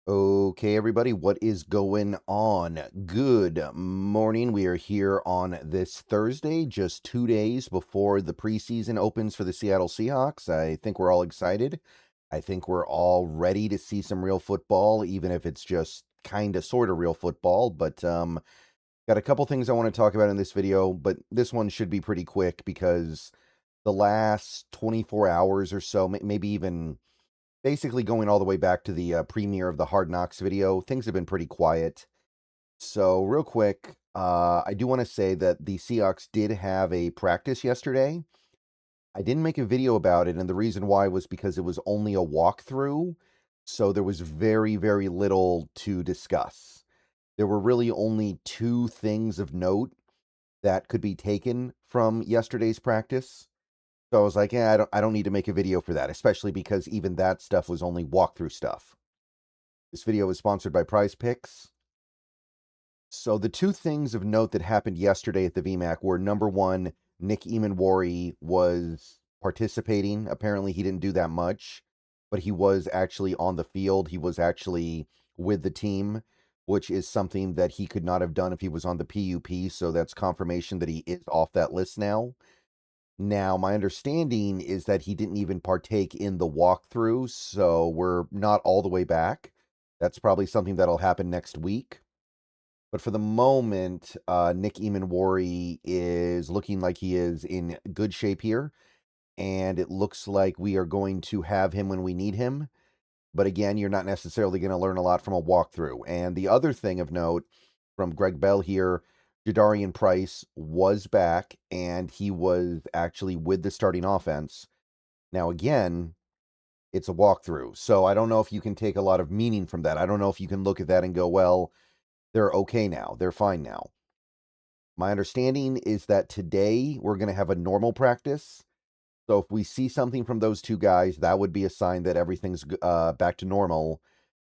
Okay, everybody, what is going on? Good morning. We are here on this Thursday, just 2 days before the preseason opens for the Seattle Seahawks. I think we're all excited. I think we're all ready to see some real football, even if it's just kind of sort of real football. But got a couple things I want to talk about in this video, but this one should be pretty quick because the last 24 hours or so, maybe even basically going all the way back to the premiere of the Hard Knocks video, things have been pretty quiet. So real quick, I do want to say that the Seahawks did have a practice yesterday. I didn't make a video about it, and the reason why was because it was only a walkthrough, so there was very, very little to discuss. There were really only two things of note that could be taken from yesterday's practice. So I was like, yeah, I don't need to make a video for that, especially because even that stuff was only walkthrough stuff. This video is sponsored by Prize Picks. So the two things of note that happened yesterday at the VMAC were, number one, Nick Emmanwori was participating. Apparently he didn't do that much, but he was actually on the field. He was actually with the team, which is something that he could not have done if he was on the PUP. So that's confirmation that he is off that list now. Now, my understanding is that he didn't even partake in the walkthrough, so we're not all the way back. That's probably something that'll happen next week. But for the moment, Nick Emmanwori is looking like he is in good shape here, and it looks like we are going to have him when we need him. But again, you're not necessarily going to learn a lot from a walkthrough. And the other thing of note from Greg Bell here, Jadarian Price was back, and he was actually with the starting offense. Now, again, it's a walkthrough, so I don't know if you can take a lot of meaning from that. I don't know if you can look at that and go, well, they're okay now. They're fine now. My understanding is that today we're going to have a normal practice. So if we see something from those two guys, that would be a sign that everything's back to normal.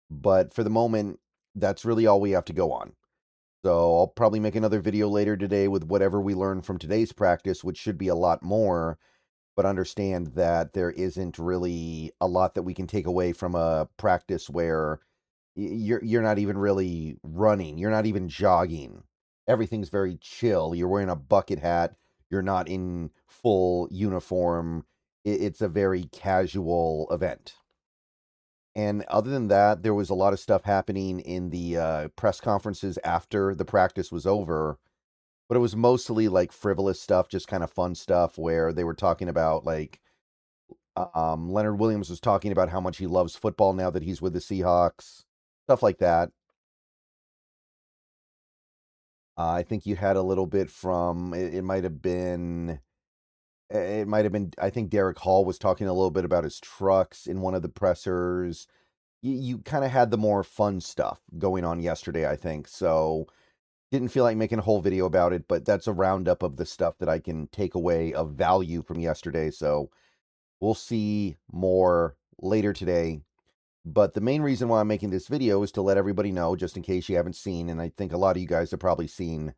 But for the moment, that's really all we have to go on. So I'll probably make another video later today with whatever we learn from today's practice, which should be a lot more. But understand that there isn't really a lot that we can take away from a practice where you're not even really running, you're not even jogging. Everything's very chill. You're wearing a bucket hat. You're not in full uniform. It's a very casual event. And other than that, there was a lot of stuff happening in the press conferences after the practice was over, but it was mostly like frivolous stuff, just kind of fun stuff where they were talking about like Leonard Williams was talking about how much he loves football now that he's with the Seahawks, stuff like that. I think you had a little bit from it might have been I think Derek Hall was talking a little bit about his trucks in one of the pressers. You kind of had the more fun stuff going on yesterday, I think. So didn't feel like making a whole video about it, but that's a roundup of the stuff that I can take away of value from yesterday. So we'll see more later today. But the main reason why I'm making this video is to let everybody know, just in case you haven't seen, and I think a lot of you guys have probably seen,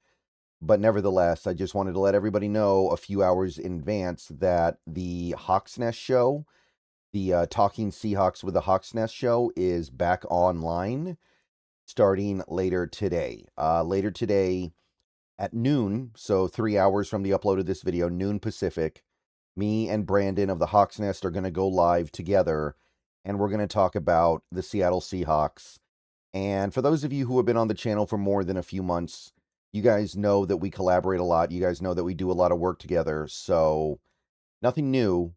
but nevertheless, I just wanted to let everybody know a few hours in advance that the Hawks Nest show, the Talking Seahawks with the Hawks Nest show, is back online starting later today. Later today at noon, so 3 hours from the upload of this video, noon Pacific, me and Brandon of the Hawks Nest are going to go live together, and we're going to talk about the Seattle Seahawks. And for those of you who have been on the channel for more than a few months, you guys know that we collaborate a lot. You guys know that we do a lot of work together. So nothing new,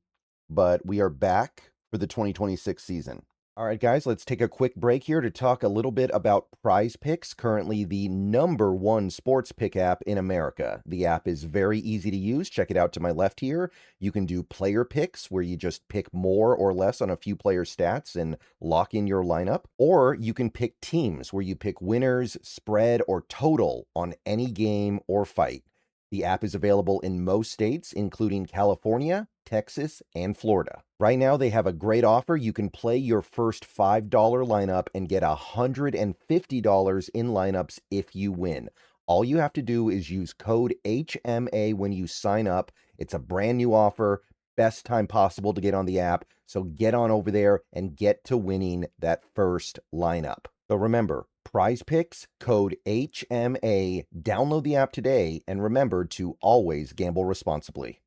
but we are back for the 2026 season. All right, guys, let's take a quick break here to talk a little bit about Prize Picks, currently the #1 sports pick app in America. The app is very easy to use. Check it out to my left here. You can do player picks, where you just pick more or less on a few player stats and lock in your lineup. Or you can pick teams, where you pick winners, spread, or total on any game or fight. The app is available in most states, including California, Texas, and Florida. Right now, they have a great offer. You can play your first $5 lineup and get $150 in lineups if you win. All you have to do is use code HMA when you sign up. It's a brand new offer. Best time possible to get on the app. So get on over there and get to winning that first lineup. So remember, Prize Picks, code HMA. Download the app today, and remember to always gamble responsibly.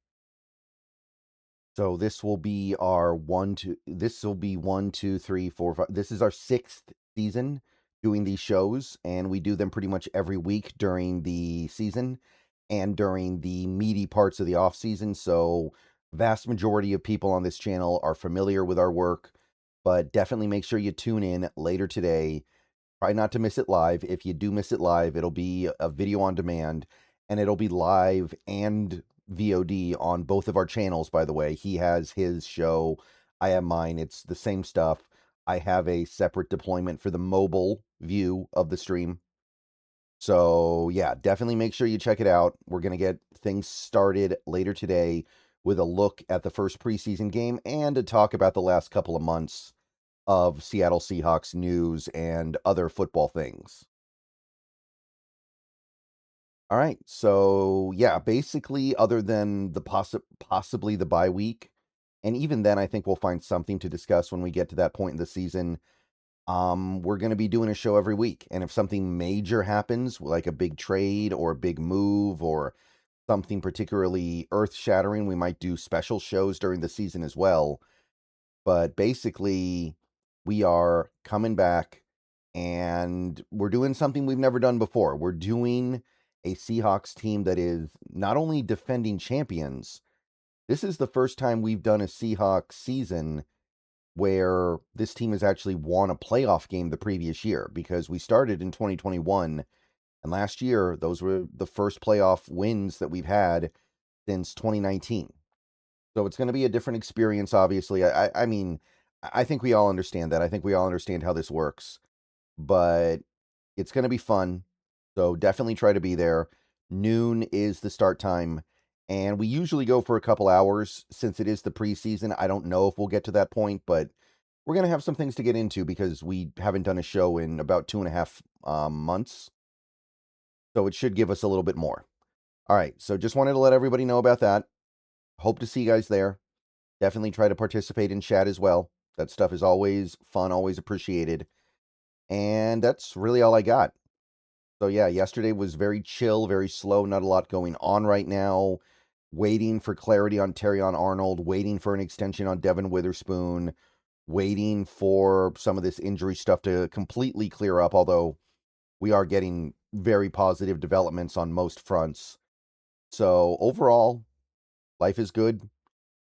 So this will be our this will be 1, 2, 3, 4, 5. This is our 6th season doing these shows, and we do them pretty much every week during the season and during the meaty parts of the off season. So vast majority of people on this channel are familiar with our work, but definitely make sure you tune in later today. Try not to miss it live. If you do miss it live, it'll be a video on demand, and it'll be live and VOD on both of our channels, by the way. He has his show, I have mine. It's the same stuff. I have a separate deployment for the mobile view of the stream. So, yeah, definitely make sure you check it out. We're going to get things started later today with a look at the first preseason game and a talk about the last couple of months of Seattle Seahawks news and other football things. All right, so yeah, basically, other than the possibly the bye week, and even then, I think we'll find something to discuss when we get to that point in the season. We're going to be doing a show every week, and if something major happens, like a big trade or a big move or something particularly earth-shattering, we might do special shows during the season as well. But basically, we are coming back and we're doing something we've never done before. We're doing a Seahawks team that is not only defending champions, this is the first time we've done a Seahawks season where this team has actually won a playoff game the previous year, because we started in 2021, and last year those were the first playoff wins that we've had since 2019. So it's going to be a different experience, obviously. I mean, I think we all understand that. I think we all understand how this works. But it's going to be fun. So definitely try to be there. Noon is the start time. And we usually go for a couple hours since it is the preseason. I don't know if we'll get to that point, but we're going to have some things to get into because we haven't done a show in about 2.5 months. So it should give us a little bit more. All right. So just wanted to let everybody know about that. Hope to see you guys there. Definitely try to participate in chat as well. That stuff is always fun, always appreciated. And that's really all I got. So yeah, yesterday was very chill, very slow, not a lot going on right now. Waiting for clarity on Terrion Arnold, waiting for an extension on Devin Witherspoon, waiting for some of this injury stuff to completely clear up, although we are getting very positive developments on most fronts. So overall, life is good.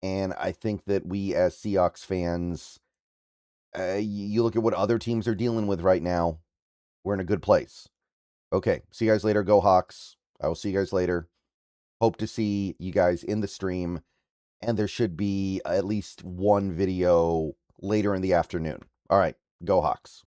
And I think that we as Seahawks fans, you look at what other teams are dealing with right now, we're in a good place. Okay, see you guys later. Go Hawks. I will see you guys later. Hope to see you guys in the stream. And there should be at least one video later in the afternoon. All right, go Hawks.